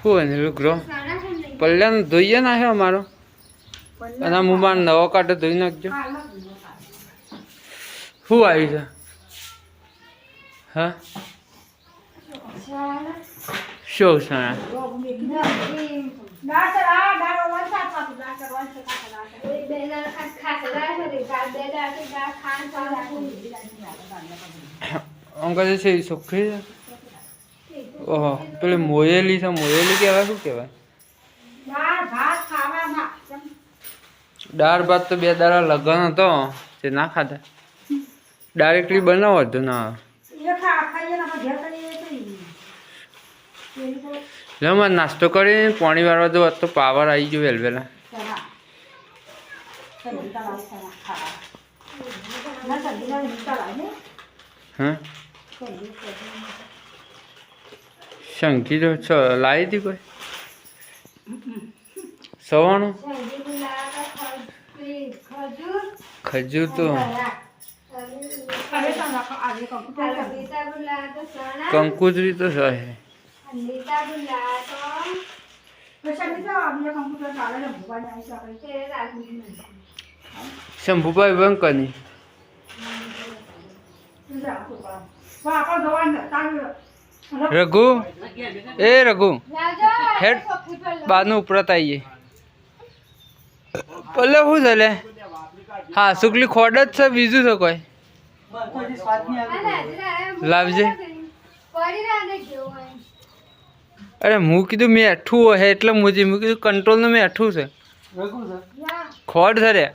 શું એને લુગરો પલ્લાનો ધોઈએ નાખ્યો અમારો અને મુમાન નવો કાંટો ધોઈ નાખજો. શું આવી છે? હા શું સણા અંકલ છે સુખી છે. ઓહો પેલી મોયેલી છે. મોયેલી કહેવાય શું કહેવાય? દાળ ભાત તો 2 દાડા લગન હતો તે ના ખાધા. ડાયરેક્ટલી બનાવો હતો ના લે નાસ્તો કરીને પાણી વાળવા દો તો પાવર આવી ગયો વેલવેલા. હા શંકી તો લાવી હતી કોઈ સવાણું ખજૂર તો કંકુતરી તો છે. શંભુભાઈ બંકની રઘુ એ રઘુ હેડ બાનું ઉપરત આવીએ પલ્લે શું છે લે? હા સુકલી ખોડ જ છે બીજું છે કોઈ લાવજે. અરે હું કીધું મેઠું હોય એટલે મેં કીધું કંટ્રોલનું મેઠું છે ખોડ છે રે.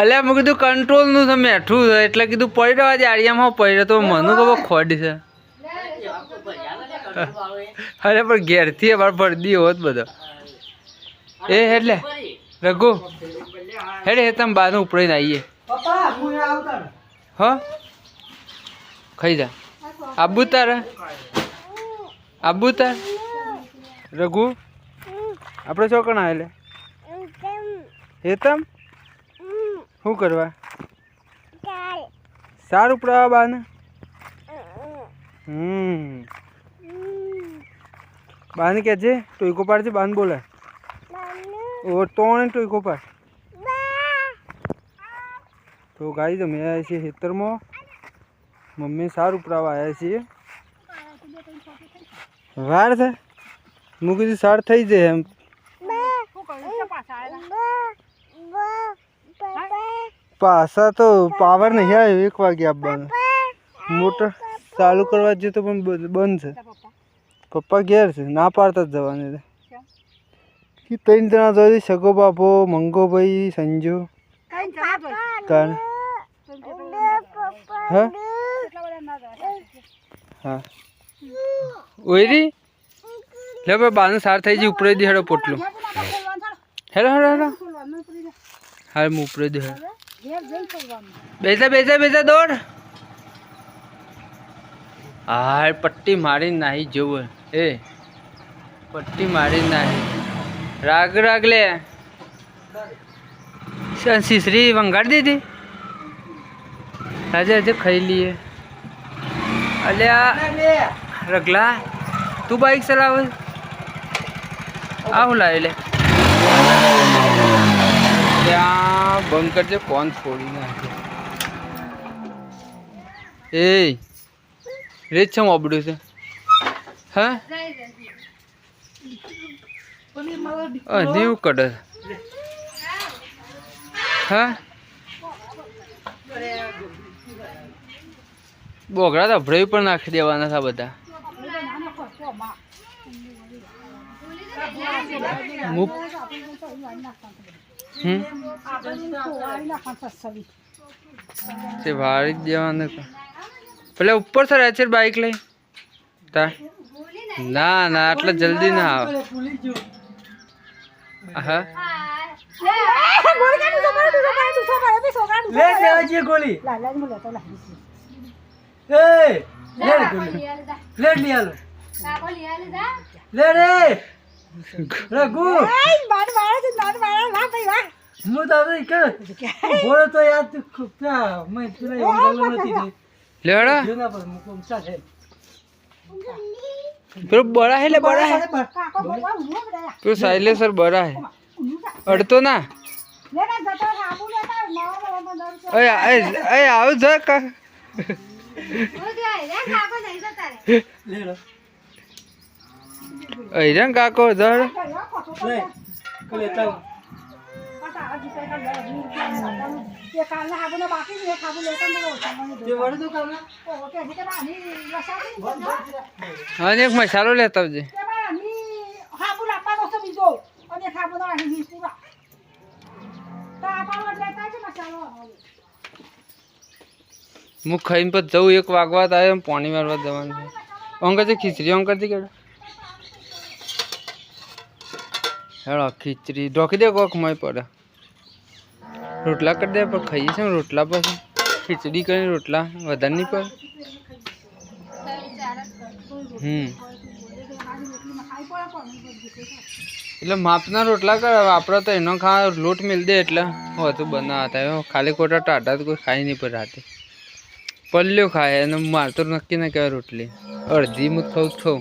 અલ્યા મેં કીધું કંટ્રોલનું છે મેઠું છે એટલે કીધું પડી રહ્યો આજે આડિયામાં પડી રહ્યો તો મને ખબર ખોડ છે. અરે પણ ઘેરથી અમારે ભરદી હોત બધો એ એટલે રઘુ હેડે તમે બાનું ઉપડીને આવીએ. હા ખાઈ જા આબુ તારે આબુ તાર રઘુ આપણે ચોકણ આવેલે હેતમ શું કરવા સારું ઉપડાવા બાને બાને કે છે ટોઈકો પાડ છે બાન બોલે ઓ તોણે ટોઈકો પાડ તો ગાઈ તમે આવ્યા છીએ ખેતરમાં મમ્મી સારું ઉપડાવવા આવ્યા છીએ. વાર છે હું કીધું સાર થઈ જાય એમ પાછા તો પાવર નહીં આવ્યો 1 વાગે આપવાનો મોટર ચાલુ કરવા જઈએ તો પણ બંધ છે. પપ્પા ઘેર છે ના પાડતા જ જવાની. 3 જણા જોઈએ સગો બાપો મંગોભાઈ સંજુ હા હા ઓયરી લે ભાઈ બાનું સાર થઈ જાય ઉપરે દે હેડો પોટલું હેડો હેડો હેડો હાલ હું ઉપરે દે બેસા બેસા બેસા દોડ હા પટ્ટી મારીને નાહી જવું એ પટ્ટી મારીને નાહી રાગ રાગ લે શીશરી વંગાડી દીધી આજે આજે ખાઈ લઈએ. અલ્યા રગલા તું બાઈક ચલાવે આ હું લાવી લે ત્યાં બંધ કરજે કોણ છોડી નાખે એ રેત છે મોબડું છે હા દેવું કડે હા બોગડા તો ભરાઈ પણ નાખી દેવાના હતા બધા. તે વાળી જ દેવાનું પેલા ઉપર સર છે બાઈક લઈ તા ના ના એટલે જલ્દી ના આવે. હા ગોળી લે રે રઘુ હું તો બોલો તો યાદ લેડા પેલો બड़ा है ले बड़ा है तो साइलेसर बड़ा है अड़तो ना अरे अरे आओ जा का अरे काको जड़ हाँ एक मसालो लेता हूँ जी હું ખાઈને પછી જવું 1 વાગવા આવ્યો પાણી મારવા જવાનું છે અંકરથી ખીચડી અંકરથી કેડો હેડો ખીચડી ઢોકી દે કોક મય પડે રોટલા કરી દે પણ ખાઈએ છે રોટલા પછી ખીચડી કરીને રોટલા વધારે નહીં પડે એટલે માપના રોટલા કરે આપણે તો એનો ખા લોટ મિલ દે એટલે હોતું બનાવતા ખાલી ખોટા ટાટા તો કોઈ ખાઈ નહીં પડે રાતે પલ્લ્યો ખાય અને માર તો નક્કી ના કહેવાય રોટલી અડધી હું ખાઉં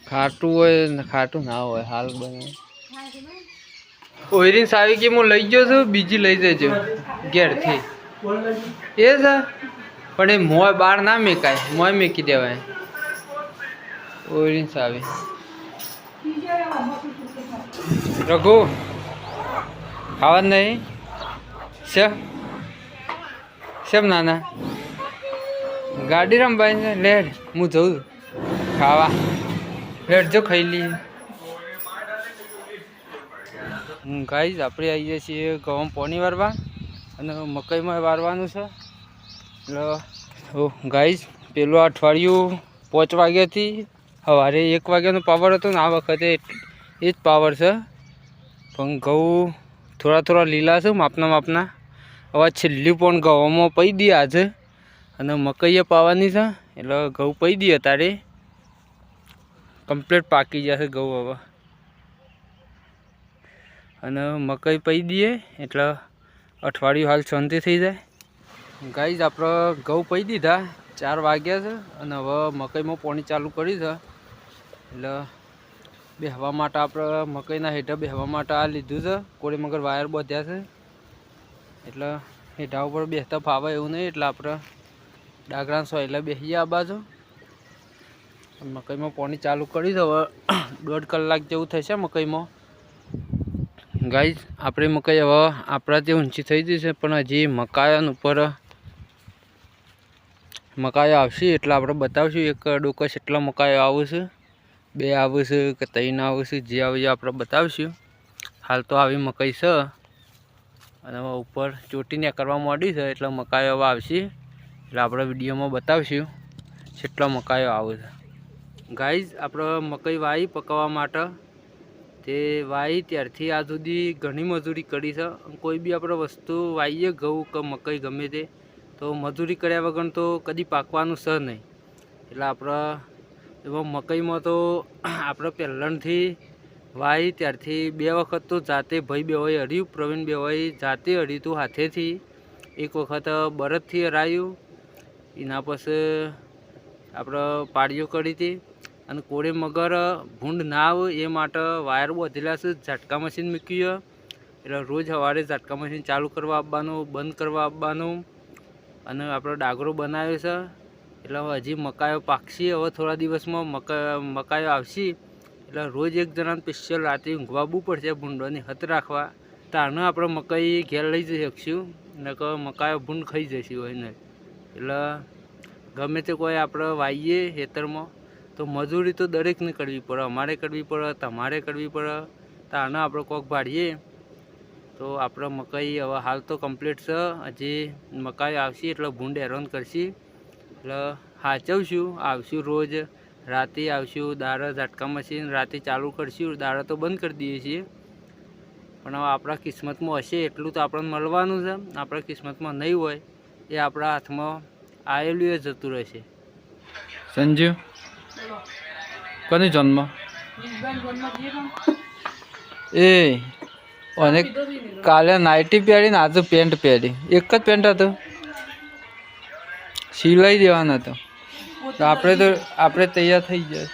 ખાટું હોય ને ખાટું ના હોય હાલ બને ઓયરીન સાવી કે હું લઈ ગયો છું બીજી લઈ જજો ઘેરથી એ છે પણ એ મોય બહાર ના મેકાય મોય મેકી દેવાય ઓયરીન સાવી રઘુ ખાવા નહીં શેમ નાના ગાડી રમવાય લેડ હું જઉં ખાવા લેડ જો ખાઈ લઈએ ગાઈઝ આપણે આવીએ છીએ ઘઉં પાણી વારવા અને મકાઈમાં વારવાનું છે એટલે ગાઈઝ પેલું અઠવાડિયું 5 વાગ્યાથી સવારે 1 વાગ્યાનો પાવર હતો ને આ વખતે એ જ પાવર છે પણ ઘઉં થોડા થોડા લીલા છે માપના હવે છેલ્લી પણ ઘઉંમાં પઈ દઈએ આજે અને મકાઈએ પાવાની છે એટલે ઘઉં પઈ દઈએ તારે કમ્પ્લીટ પાકી જશે ઘઉં હવે અને મકાઈ પઈ દઈએ એટલે અઠવાડિયું હાલ શાંતિ થઈ જાય ગાઈઝ આપણે ઘઉં પઈ દીધા 4 વાગ્યા છે અને હવે મકાઈમાં પાણી ચાલુ કર્યું છે એટલે બેહવા માટે આપણે મકાઈના હેઠળ બેહવા માટે આ લીધું છે કોળી મગર વાયર બાંધ્યા છે એટલે હેઠા ઉપર બેસતા ફાવે એવું નહીં એટલે આપણે ડાગરાન સોયલા બેસીએ આ બાજુ મકાઈમાં પાણી ચાલુ કરી દો હવે 1.5 કલાક જેવું થશે મકાઈમાં ગાઈઝ આપણે મકાઈ હવે આપણાથી ઊંચી થઈ જશે પણ હજી મકાઈન ઉપર મકાઈ આવશે એટલે આપણે બતાવશું એક ડોકસ એટલા મકાઈ આવશે 2 આવશે કે 3 આવશે જે આવે આપણે બતાવશું હાલ તો આવી મકાઈ છે અને ઉપર ચોટીને કરવા માંડી છે એટલે મકાઈ હવે આવશે એટલે આપણે વિડીયોમાં બતાવશું કેટલા મકાઈઓ આવે છે ગાઈઝ આપણે મકાઈ વાવી પકાવવા માટે તે વાવી ત્યારથી આ સુધી ઘણી મજૂરી કરી છે કોઈ બી આપણે વસ્તુ વાવીએ ઘઉં કે મકાઈ ગમે તે તો મજૂરી કર્યા વગર તો કદી પાકવાનું છે નહીં એટલે આપણે એમાં મકાઈમાં તો આપણે પહેલાંથી વાવી ત્યારથી 2 વખત તો જાતે ભાઈ બેવાઈ હર્યું પ્રવીણ બેવાઈ જાતે હર્યું હતું હાથેથી 1 વખત બળદથી હરાયું એના પછી આપણે પાડીઓ કરી હતી અને કોળે મગર ભૂંડ ના આવે એ માટે વાયર બાંધેલા છે ઝટકા મશીન મૂક્યું એટલે રોજ સવારે ઝટકા મશીન ચાલુ કરવા આપવાનું બંધ કરવા આપવાનું અને આપણો ડાગરો બનાવ્યો છે એટલે હજી મકાઈઓ પાકશે હવે થોડા દિવસમાં મકાઈઓ આવશે એટલે રોજ એક જણાને સ્પેશિયલ રાતે ઊંઘવા બહુ પડશે ભૂંડોની હત રાખવા તારને આપણે મકાઈ ઘેર લઈ જઈ શકશું નકર મકાઈઓ ભૂંડ ખાઈ જશે હોય ને એટલે ગમે તે કોઈ આપણે વાવીએ ખેતરમાં તો મજૂરી તો દરેકને કરવી પડે અમારે કરવી પડે તમારે કરવી પડે તારને આપણે કોક ભાડીએ તો આપણે મકાઈ હવે હાલ તો કમ્પ્લીટ છે હજી મકાઈ આવશે એટલે ભૂંડ હેરાન કરશે એટલે સાચવશું આવશું રોજ રાતે આવશું દાડા ઝટકા મશીન રાતે ચાલુ કરશું દાડા તો બંધ કરી દઈએ છીએ પણ હવે આપણા કિસ્મતમાં હશે એટલું તો આપણને મળવાનું છે આપણા કિસ્મતમાં નહીં હોય એ આપણા હાથમાં આવેલું એ જતું રહેશે સંજીવ કોનો જન્મ એ અને કાલે નાઇટી પહેરીને આજે પેન્ટ પહેરી એક જ પેન્ટ હતું સિલાઈ દેવાના તો આપણે તૈયાર થઈ જાય.